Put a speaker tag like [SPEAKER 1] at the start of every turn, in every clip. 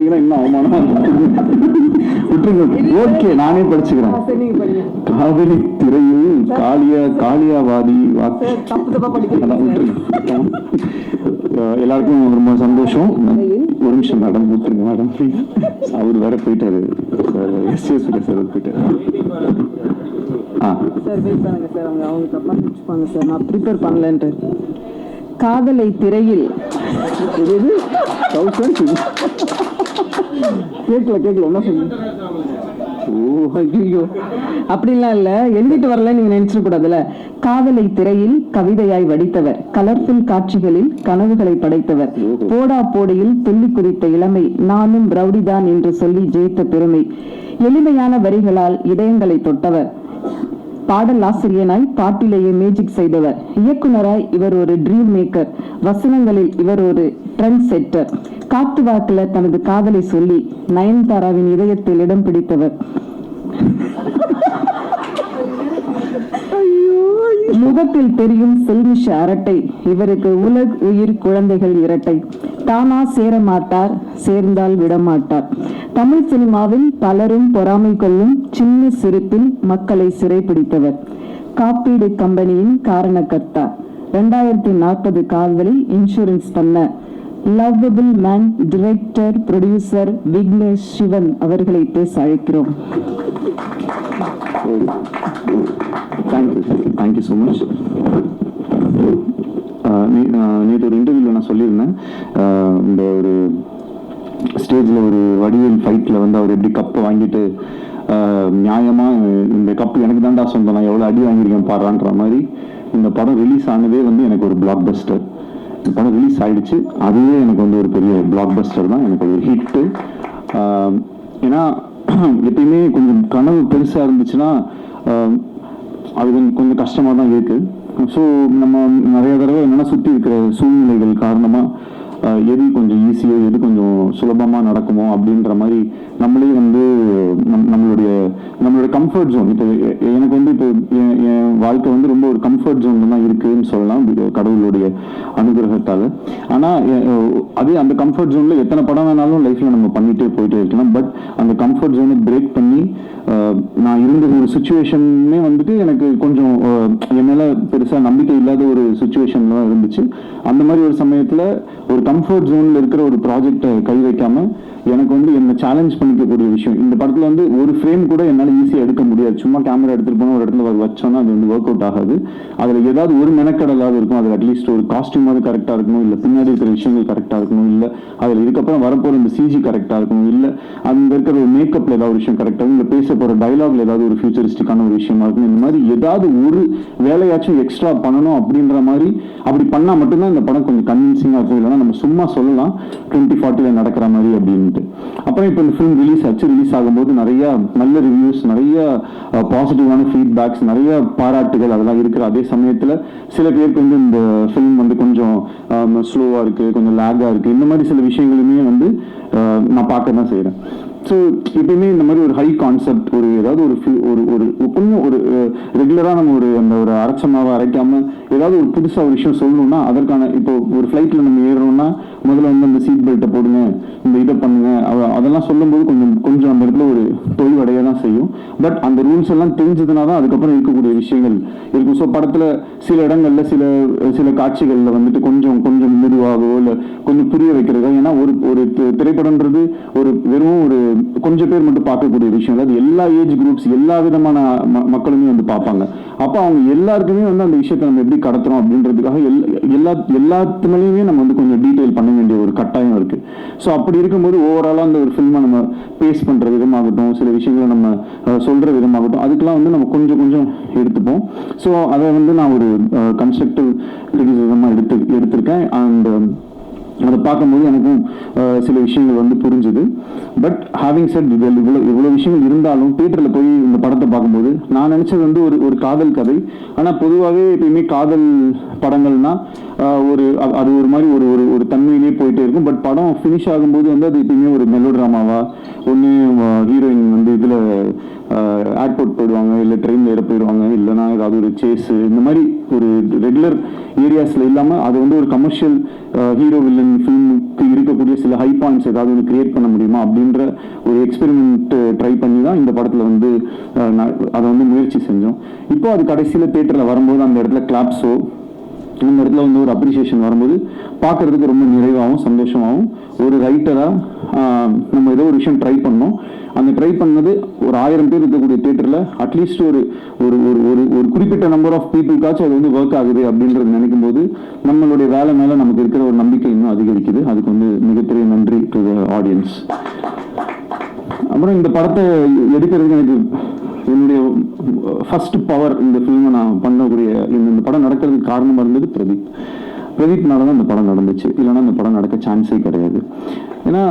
[SPEAKER 1] படிச்சீங்கன்னா இன்னும் அவமானமா விட்டுருங்க. ஓகே, நானே படிச்சுக்கிறேன். காதலி திரையில் காளியாவாதி எல்லாருக்கும் ரொம்ப சந்தோஷம். ஒரு நிமிஷம் மேடம், விட்டுருங்க மேடம் ப்ளீஸ். அவர் வேற போயிட்டாரு சார், எஸ் சார் போயிட்டாரு.
[SPEAKER 2] சார் வெயிட் பண்ணுங்க சார், அவங்க தப்பா நினைச்சுப்பாங்க சார், நான் ப்ரிப்பேர் பண்ணலன்ட்டு. காதலை திரையில் கேட்கல என்ன சொல்லுங்க. ஐயோ அப்படிலாம் இல்ல, எழுதிட்டு வரல நீங்க நினைச்சிட கூடாதுல. காதலை திரையில் கவிதையாய் வடித்தவர், கலர்ஃபுல் காட்சிகளில் கனவுகளை படைத்தவர், போடா போடையில் துள்ளி குறித்த இளமை, நானும் ரவுடிதான் என்று சொல்லி ஜெயித்த பெருமை, எளிமையான வரிகளால் இதயங்களை தொட்டவர், பாடல் ஆசிரியனாய் பாட்டிலேயே மேஜிக் செய்தவர், இயக்குனராய் இவர் ஒரு ட்ரீம் மேக்கர், வசனங்களில் இவர் ஒரு ட்ரெண்ட் செட்டர், காத்து வாக்குல தனது காதலை சொல்லி நயன்தாராவின் இதயத்தில் இடம் பிடித்தவர், முகத்தில் தெரியும் செல்மிஷ அரட்டை, இவருக்கு உலக உயிர் குழந்தைகள் இரட்டை, தானா சேர மாட்டார் சேர்ந்தால் விடமாட்டார், தமிழ் சினிமாவில் பலரும் பொறாமை கொள்ளும் சின்ன சிரிப்பில் மக்களை சிறைப்பிடித்தவர், காப்பீடு கம்பெனியின் காரணக்கர்த்தா, 2040 காதலில் இன்சூரன்ஸ் பண்ண lovable man, director producer Vignesh Sivan அவர்களை பேச அழைக்கிறோம்.
[SPEAKER 1] Thank you so much. நேற்று ஒரு இன்டர்வியூவில் நான் சொல்லியிருந்தேன், இந்த ஒரு ஸ்டேஜில் ஒரு வடிவேல் ஃபைட்டில் வந்து அவர் எப்படி கப்பை வாங்கிட்டு நியாயமாக இந்த கப்பு எனக்கு தான்டா சொந்தம், நான் எவ்வளோ அடி வாங்கியிருக்கேன் பாடுறான்ற மாதிரி இந்த படம் ரிலீஸ் ஆனதே வந்து எனக்கு ஒரு பிளாக் பஸ்டர். இந்த படம் ரிலீஸ் ஆகிடுச்சு, அதுவே எனக்கு வந்து ஒரு பெரிய பிளாக் பஸ்டர் தான், எனக்கு ஒரு ஹிட்டு. ஏன்னா எப்பயுமே கொஞ்சம் கனவு பெருசாக இருந்துச்சுன்னா அது கொஞ்சம் கஷ்டமாக தான் இருக்குது. ஸோ நம்ம நிறைய தடவை என்னென்னா சுற்றி இருக்கிற சூழ்நிலைகள் காரணமாக எது கொஞ்சம் ஈஸியாக எது கொஞ்சம் சுலபமாக நடக்குமோ அப்படின்ற மாதிரி நம்மளே வந்து நம்மளுடைய கம்ஃபர்ட் ஜோன். இப்போ எனக்கு வந்து இப்போ என் வாழ்க்கை வந்து ரொம்ப ஒரு கம்ஃபர்ட் ஜோன் தான் இருக்குதுன்னு சொல்லலாம் கடவுளுடைய அனுகிரகத்தால். ஆனால் அதே அந்த கம்ஃபர்ட் ஜோனில் எத்தனை படம் வேணாலும் லைஃப்பில் நம்ம பண்ணிகிட்டே போயிட்டே இருக்கலாம். பட் அந்த கம்ஃபர்ட் ஜோனை பிரேக் பண்ணி நான் இருந்த ஒரு சுச்சுவேஷனே வந்துட்டு எனக்கு கொஞ்சம் என் மேலே பெருசாக நம்பிக்கை இல்லாத ஒரு சுச்சுவேஷன்லாம் இருந்துச்சு. அந்த மாதிரி ஒரு சமயத்தில் ஒரு கம்ஃபர்ட் ஜோனில் இருக்கிற ஒரு ப்ராஜெக்டை கை வைக்காம எனக்கு வந்து என்னை சேலஞ்ச் பண்ணிக்கக்கூடிய விஷயம். இந்த படத்தில் வந்து ஒரு ஃப்ரேம் கூட என்னால் ஈஸியாக எடுக்க முடியாது. சும்மா கேமரா எடுத்துகிட்டு போனால் ஒரு இடத்துல வச்சோன்னா அது வந்து ஒர்க் அவுட் ஆகாது. அதில் ஏதாவது ஒரு மெனக்கடலாவது இருக்கும். அதில் அட்லீஸ்ட் ஒரு காஸ்டியூமாவது கரெக்டாக இருக்கணும், இல்லை பின்னாடி இருக்கிற விஷயங்கள் கரெக்டாக இருக்கணும், இல்லை அதில் இதுக்கப்புறம் வரப்போகிற இந்த சிஜி கரெக்டாக இருக்கணும், இல்லை அங்கே இருக்கிற ஒரு மேக்கப்பில் ஏதாவது ஒரு விஷயம் கரெக்டாக, இல்லை பேச போகிற டைலாக்ல ஏதாவது ஒரு ஃபியூச்சரிஸ்டிக்கான ஒரு விஷயமா இருக்கும். இந்த மாதிரி ஏதாவது ஒரு வேலையாச்சும் எக்ஸ்ட்ரா பண்ணணும் அப்படின்ற மாதிரி அப்படி பண்ணால் மட்டும்தான் இந்த படம் கொஞ்சம் கன்வின்சிங்காக இருக்கும். இல்லைன்னா நம்ம சும்மா சொல்லலாம் 2040 நடக்கிற மாதிரி அப்படின்ட்டு. அப்புறம் இப்போ இந்த ஃபிலிம் ரிலீஸ் ஆச்சு. ரிலீஸ் ஆகும்போது நிறைய நல்ல ரிவ்யூஸ், நிறைய பாசிட்டிவான ஃபீட்பேக்ஸ், நிறைய பாராட்டுகள் அதெல்லாம் இருக்கிற அதே சமயத்தில் சில பேருக்கு வந்து இந்த ஃபிலிம் வந்து கொஞ்சம் ஸ்லோவாக இருக்குது, கொஞ்சம் லேக்காக இருக்குது, இந்த மாதிரி சில விஷயங்களுமே வந்து நான் பார்க்க தான் செய்கிறேன். ஸோ எப்பயுமே இந்த மாதிரி ஒரு ஹை கான்செப்ட், ஒரு ஏதாவது ஒரு கொஞ்சம் ஒரு ரெகுலராக நம்ம அந்த ஒரு அரைச்சமாவை அரைக்காமல் ஏதாவது ஒரு புதுசாக ஒரு விஷயம் சொல்லணும்னா அதற்கான இப்போ ஒரு ஃப்ளைட்டில் நம்ம ஏறணும்னா முதல்ல வந்து அந்த சீட் பெல்ட்டை போடுங்க, இந்த இதை பண்ணுங்க, அதெல்லாம் சொல்லும்போது கொஞ்சம் அந்த இடத்துல ஒரு தொய்வடைய தான் செய்யும். பட் அந்த ரூல்ஸ் எல்லாம் தெரிஞ்சதுனா தான் அதுக்கப்புறம் இருக்கக்கூடிய விஷயங்கள் இருக்கும். ஸோ படத்தில் சில இடங்களில் சில காட்சிகளில் வந்துட்டு கொஞ்சம் மெதுவாகவோ இல்லை கொஞ்சம் புரிய வைக்கிறதோ. ஏன்னா ஒரு திரைப்படம்ன்றது ஒரு வெறும் ஒரு கொஞ்சம் பேர் மட்டும் பார்க்கக்கூடிய விஷயம். அதாவது எல்லா ஏஜ் குரூப்ஸ், எல்லா விதமான மக்களுமே வந்து பார்ப்பாங்க. அப்போ அவங்க எல்லாருக்குமே வந்து அந்த விஷயத்தை நம்ம எப்படி கடத்துறோம் அப்படின்றதுக்காக எல்லாத்துமேலேயுமே நம்ம வந்து கொஞ்சம் டீட்டெயில் பண்ண வேண்டிய ஒரு கட்டாயம் இருக்கு. ஸோ அப்படி இருக்கும்போது ஓவராலாக அந்த ஒரு ஃபில்மை நம்ம பேஸ் பண்ற விதமாகட்டும், சில விஷயங்களை நம்ம சொல்ற விதமாகட்டும், அதுக்கெல்லாம் வந்து நம்ம கொஞ்சம் எடுத்துப்போம். ஸோ அதை வந்து நான் ஒரு கன்ஸ்ட்ரக்டிவ் கிரிட்டிசிசமாக எடுத்திருக்கேன். அண்ட் அதை பார்க்கும்போது எனக்கும் சில விஷயங்கள் வந்து புரிஞ்சுது. பட் ஹேவிங் செட் இவ்வளோ விஷயங்கள் இருந்தாலும் தியேட்டரில் போய் இந்த படத்தை பார்க்கும்போது நான் நினச்சது வந்து ஒரு காதல் கதை. ஆனால் பொதுவாகவே எப்பயுமே காதல் படங்கள்னா அது ஒரு மாதிரி ஒரு தன்மையிலே போயிட்டே இருக்கும். பட் படம் ஃபினிஷ் ஆகும்போது வந்து அது எப்பயுமே ஒரு மெலோ ட்ராமாவா, ஒன்று ஹீரோயின் வந்து இதில் ஏர்போர்ட் போயிடுவாங்க, இல்லை ட்ரெயினில் ஏற போயிடுவாங்க, இல்லைனா ஏதாவது ஒரு சேஸு, இந்த மாதிரி ஒரு ரெகுலர் ஏரியாஸில் இல்லாமல் அது வந்து ஒரு கமர்ஷியல் ஹீரோ வில்லன் ஃபிலிமுக்கு இருக்கக்கூடிய சில ஹை பாயிண்ட்ஸ் ஏதாவது ஒன்று கிரியேட் பண்ண முடியுமா அப்படின்ற ஒரு எக்ஸ்பெரிமெண்ட் ட்ரை பண்ணி தான் இந்த படத்தில் வந்து அதை வந்து முயற்சி செஞ்சோம். இப்போ அது கடைசியில் தியேட்டரில் வரும்போது அந்த இடத்துல கிளாப்ஸோ இந்த இடத்துல வந்து ஒரு அப்ரிசியேஷன் வரும்போது பார்க்கறதுக்கு ரொம்ப நிறைவாகவும் சந்தோஷமாகவும், ஒரு ரைட்டராக நம்ம ஏதோ ஒரு விஷயம் ட்ரை பண்ணோம், அந்த ட்ரை பண்ணது ஒரு 1000 பேர் இருக்கக்கூடிய தியேட்டரில் அட்லீஸ்ட் ஒரு ஒரு ஒரு ஒரு குறிப்பிட்ட நம்பர் ஆஃப் பீப்புளுக்காச்சும் அது வந்து ஒர்க் ஆகுது அப்படின்றது நினைக்கும் போது நம்மளுடைய வேலை மேலே நமக்கு இருக்கிற ஒரு நம்பிக்கை இன்னும் அதிகரிக்குது. அதுக்கு வந்து மிகப்பெரிய நன்றி டு த ஆடியன்ஸ். அப்புறம் இந்த படத்தை எடுக்கிறதுக்கு எனக்கு என்னுடைய ஃபர்ஸ்ட் பவர், இந்த ஃபிலிமை நான் பண்ணக்கூடிய இந்த படம் நடக்கிறதுக்கு காரணமாக இருந்தது பிரதீப்னால தான் இந்த படம் நடந்துச்சு. இல்லைன்னா இந்த படம் நடக்க சான்ஸே கிடையாது. ஏன்னா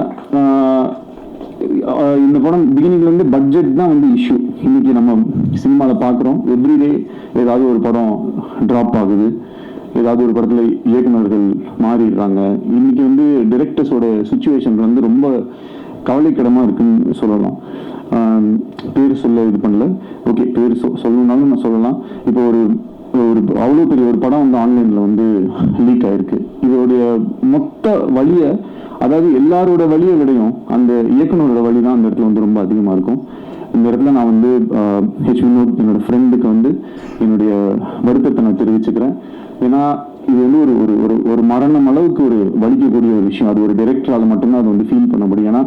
[SPEAKER 1] இந்த படம் பிகினிங்லேருந்து பட்ஜெட் தான் வந்து இஷ்யூ. இன்னைக்கு நம்ம சினிமாவில் பார்க்குறோம், எவ்ரிடே ஏதாவது ஒரு படம் ட்ராப் ஆகுது, ஏதாவது ஒரு படத்தில் இயக்குநர்கள் மாறிடுறாங்க. இன்னைக்கு வந்து டிரெக்டர்ஸோட சுச்சுவேஷன் வந்து ரொம்ப கவலைக்கிடமாக இருக்குன்னு சொல்லலாம். பேர் சொல்ல இது பண்ணல, ஓகே பேர் சொல்லணும்னாலும் நான் சொல்லலாம். இப்போ ஒரு அவ்வளோ பெரிய ஒரு படம் வந்து ஆன்லைனில் வந்து லீக் ஆயிருக்கு. இதோடைய மொத்த வழியை, அதாவது எல்லாரோட வழியை விடையும் அந்த இயக்குனரோட வழி தான் அந்த இடத்துல வந்து ரொம்ப அதிகமாக இருக்கும். இந்த இடத்துல நான் வந்து ஹெச் வினோத் என்னோட ஃப்ரெண்டுக்கு வந்து என்னுடைய வருத்தத்தை நான் தெரிவிச்சுக்கிறேன். ஏன்னா இது வந்து ஒரு ஒரு ஒரு மரணம் அளவுக்கு ஒரு வலிக்கக்கூடிய ஒரு விஷயம். அது ஒரு டைரக்டரால் மட்டும்தான் அதை வந்து ஃபீல் பண்ண முடியும். ஏன்னா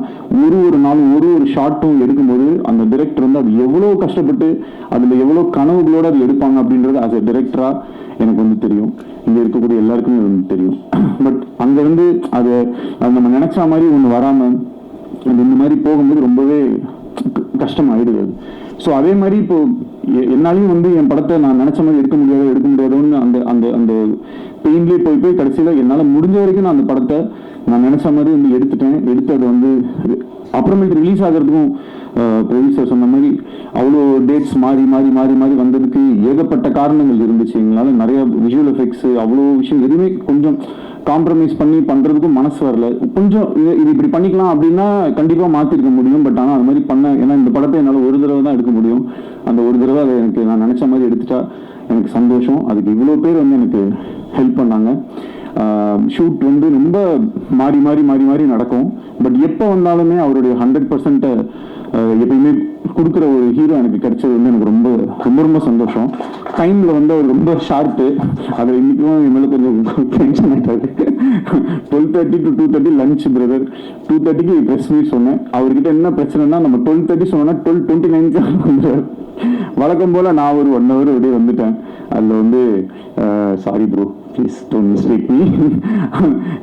[SPEAKER 1] ஒரு நாளும் ஒரு ஷார்ட்டும் எடுக்கும்போது அந்த டைரக்டர் வந்து அது எவ்வளோ கஷ்டப்பட்டு அதில் எவ்வளோ கனவுகளோடு அது எடுப்பாங்க அப்படின்றது ஆஸ் எ டைரக்டராக எனக்கு வந்து தெரியும். இங்கே இருக்கக்கூடிய எல்லாருக்குமே வந்து தெரியும். பட் அங்கே வந்து அது நம்ம நினைச்ச மாதிரி ஒன்று வராமல் அது இந்த மாதிரி போகும்போது ரொம்பவே கஷ்டமாயிடுது. ஸோ அதே மாதிரி இப்போ என்னாலையும் வந்து என் படத்தை நான் நினைச்ச மாதிரி எடுக்க முடியாதோன்னு அந்த அந்த அந்த பெயின்லேயே போய் கடைசியில் என்னால் முடிஞ்ச வரைக்கும் நான் அந்த படத்தை நான் நினைச்ச மாதிரி வந்து எடுத்து அதை வந்து அப்புறமேட்டு ரிலீஸ் ஆகிறதுக்கும் ப்ரொடியூசர் சொன்ன மாதிரி அவ்வளோ டேட்ஸ் மாறி வந்ததுக்கு ஏகப்பட்ட காரணங்கள் இருந்துச்சு. எங்களால் நிறைய விஷுவல் எஃபெக்ட்ஸ் அவ்வளோ விஷயம் எதுவுமே கொஞ்சம் காம்ப்ரமைஸ் பண்ணி பண்ணுறதுக்கும் மனசு வரல. கொஞ்சம் இது இப்படி பண்ணிக்கலாம் அப்படின்னா கண்டிப்பாக மாற்றிருக்க முடியும். பட் ஆனால் அது மாதிரி ஏன்னா இந்த படத்தை என்னால் ஒரு தடவை தான் எடுக்க முடியும். அந்த ஒரு தடவை அதை எனக்கு நான் நினச்ச மாதிரி எடுத்துட்டா எனக்கு சந்தோஷம். அதுக்கு இவ்வளோ பேர் வந்து எனக்கு ஹெல்ப் பண்ணாங்க. ஷூட் வந்து ரொம்ப மாறி நடக்கும். பட் எப்போ வந்தாலுமே அவருடைய 100% எப்பயுமே கொடுக்குற ஒரு ஹீரோ எனக்கு கிடைச்சது வந்து எனக்கு ரொம்ப ரொம்ப ரொம்ப சந்தோஷம். டைமில் வந்து அவர் ரொம்ப ஷார்ப்பு. அதில் இன்றைக்கும் என் மேலே கொஞ்சம் டென்ஷன் ஆகிட்டாரு. 12:30 to 2:30 லஞ்ச் பிரதர், 2:30க்கு ப்ரெஸ் மீட் சொன்னேன். அவர்கிட்ட என்ன பிரச்சனைனா நம்ம 12:30 சொன்னோன்னா 12:29 வந்துடுவார். வழக்கம் போல் நான் ஒரு 1 hour அப்படியே வந்துட்டேன். அதில் வந்து sorry bro, please don't mistake me.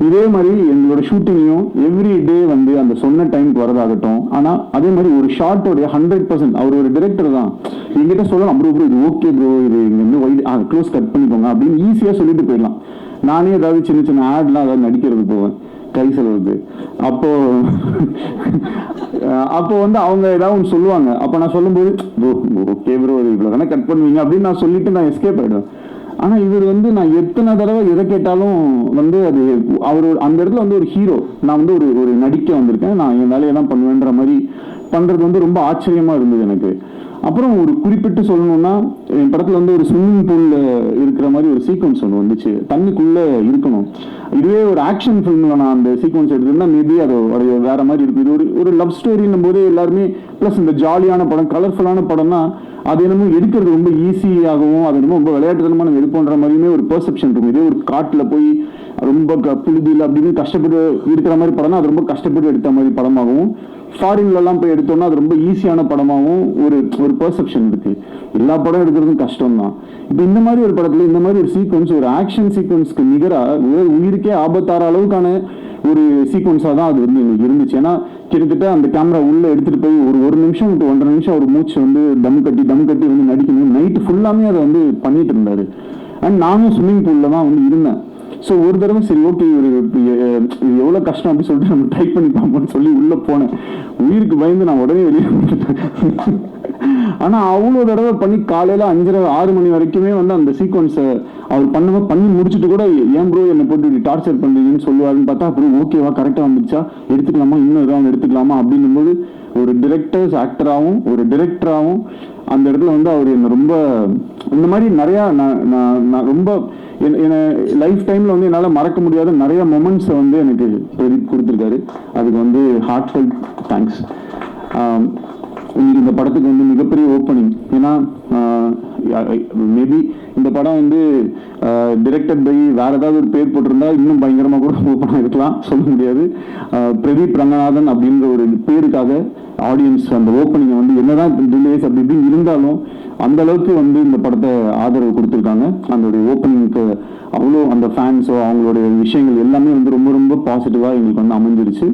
[SPEAKER 1] இதே மாதிரி எங்களோட ஷூட்டிங்கையும் எவ்ரி டே வந்து அந்த சொன்ன டைமுக்கு வரதாகட்டும். ஆனால் அதே மாதிரி ஒரு ஷார்ட்டோடைய 100% அவர் ஒரு டிரெக்டர் தான். எங்கிட்ட சொல்லலாம், ப்ரோ இது ஓகே ப்ரோ, இது இங்கே வந்து வைட் க்ளோஸ் கட் பண்ணிக்கோங்க அப்படின்னு ஈஸியாக சொல்லிட்டு போயிடலாம். நானே ஏதாவது சின்ன ஆட்லாம் ஏதாவது நடிக்கிறது போவேன் கை செலவுக்கு. அப்போ வந்து அவங்க ஏதாவது ஒன்று சொல்லுவாங்க. அப்போ நான் சொல்லும்போது ஓகே ப்ரோ இவ்வளோ தானே கட் பண்ணுவீங்க அப்படின்னு நான் சொல்லிட்டு நான் எஸ்கேப் ஆகிடுவேன். ஆனால் இவர் வந்து நான் எத்தனை தடவை எதை கேட்டாலும் வந்து அது அவர் அந்த இடத்துல வந்து ஒரு ஹீரோ, நான் வந்து ஒரு நடிக்க வந்திருக்கேன், நான் என் வேலையை தான் பண்ணுவேன்ற மாதிரி பண்ணுறது வந்து ரொம்ப ஆச்சரியமாக இருந்தது எனக்கு. அப்புறம் ஒரு குறிப்பிட்டு சொல்லணும்னா என் படத்தில் வந்து ஒரு ஸ்விம்மிங் பூலில் இருக்கிற மாதிரி ஒரு சீக்வன்ஸ் ஒன்று வந்துச்சு. தண்ணிக்குள்ளே இருக்கணும். இதுவே ஒரு ஆக்ஷன் ஃபிலிமில் நான் அந்த சீக்வன்ஸ் எடுத்துருந்தா மேபி அது வேற மாதிரி இருக்கும். இது ஒரு லவ் ஸ்டோரின்னும் போது எல்லாருமே ப்ளஸ் இந்த ஜாலியான படம், கலர்ஃபுல்லான படம்னா அது என்னமோ எடுக்கிறது ரொம்ப ஈஸியாகவும் அது ரொம்ப விளையாட்டுத்தனமாக நம்ம எடுப்போன்ற மாதிரியுமே ஒரு பெர்செப்ஷன் இருக்கும். இதே ஒரு காட்டில் போய் ரொம்ப புழுதியில் அப்படின்னு கஷ்டப்பட்டு இருக்கிற மாதிரி படம்னா அது ரொம்ப கஷ்டப்பட்டு எடுத்த மாதிரி படமாகவும், ஃபாரின்லாம் போய் எடுத்தோம்னா அது ரொம்ப ஈஸியான படமாகவும் ஒரு பெர்செப்ஷன் இருக்கு. எல்லா படம் எடுக்கிறதும் கஷ்டம் தான். இப்போ இந்த மாதிரி ஒரு படத்துல இந்த மாதிரி ஒரு சீக்வன்ஸ், ஒரு ஆக்ஷன் சீக்வன்ஸ்க்கு நிகராக உயிருக்கே ஆபத்தார அளவுக்கான ஒரு சீக்வன்ஸாக தான் அது வந்து எனக்கு இருந்துச்சு. ஏன்னா கிட்டத்தட்ட அந்த கேமரா உள்ள எடுத்துட்டு போய் ஒரு நிமிஷம் to 1.5 நிமிஷம் ஒரு மூச்சு வந்து தம் கட்டி வந்து நடிக்கணும். நைட்டு ஃபுல்லாமே அதை வந்து பண்ணிட்டு இருந்தாரு. அண்ட் நானும் ஸ்விம்மிங் பூல்ல தான் வந்து இருந்தேன். ஸோ ஒரு தடவை சரி ஓகே இது எவ்வளோ கஷ்டம் அப்படின்னு சொல்லிட்டு நம்ம ட்ரை பண்ணி பார்ப்போம்னு சொல்லி உள்ளே போனேன். உயிருக்கு பயந்து நான் உடனே வெளியே வந்துட்டேன். ஆனால் அவ்வளோ தடவை பண்ணி காலையில் 5:30 6 மணி வரைக்குமே வந்து அந்த சீக்வன்ஸை அவர் பண்ணி முடிச்சுட்டு கூட ஏன் ப்ரோ என்னை போட்டு இப்படி டார்ச்சர் பண்ணுறீங்கன்னு சொல்லுவாருன்னு பார்த்தா அப்புறம் ஓகேவா கரெக்டாக வந்துச்சா எடுத்துக்கலாமா இன்னும் ஏதாவது எடுத்துக்கலாமா அப்படிங்கும்போது ஒரு டிரெக்டர்ஸ் ஆக்டராகவும் ஒரு டிரெக்டராகவும் அந்த இடத்துல வந்து அவர் என்னை ரொம்ப இந்த மாதிரி நிறையா நான் ரொம்ப என்ன லைஃப் டைமில் வந்து என்னால் மறக்க முடியாத நிறைய மொமெண்ட்ஸை வந்து எனக்கு பிரதீப் கொடுத்துருக்காரு. அதுக்கு வந்து ஹார்ட்ஃபுல் தேங்க்ஸ். இன்னைக்கு இந்த படத்துக்கு வந்து மிகப்பெரிய ஓப்பனிங். ஏன்னா மேபி இந்த படம் வந்து டிரெக்டட் பை வேற ஏதாவது ஒரு பேர் போட்டிருந்தா இன்னும் பயங்கரமாக கூட ஓப்பனாக இருக்கலாம், சொல்ல முடியாது. பிரதீப் ரங்கநாதன் அப்படின்ற ஒரு பேருக்காக ஆடியன்ஸ் அந்த ஓப்பனிங்கை வந்து என்னதான் டிலேஸ் அப்படி இப்படின்னு இருந்தாலும் அந்த அளவுக்கு வந்து இந்த படத்தை ஆதரவு கொடுத்துருக்காங்க. அந்த ஓப்பனிங்க்கு அவ்வளோ அந்த ஃபேன்ஸோ அவங்களுடைய விஷயங்கள் எல்லாமே வந்து ரொம்ப ரொம்ப பாசிட்டிவாக எங்களுக்கு வந்து அமைஞ்சிருச்சு.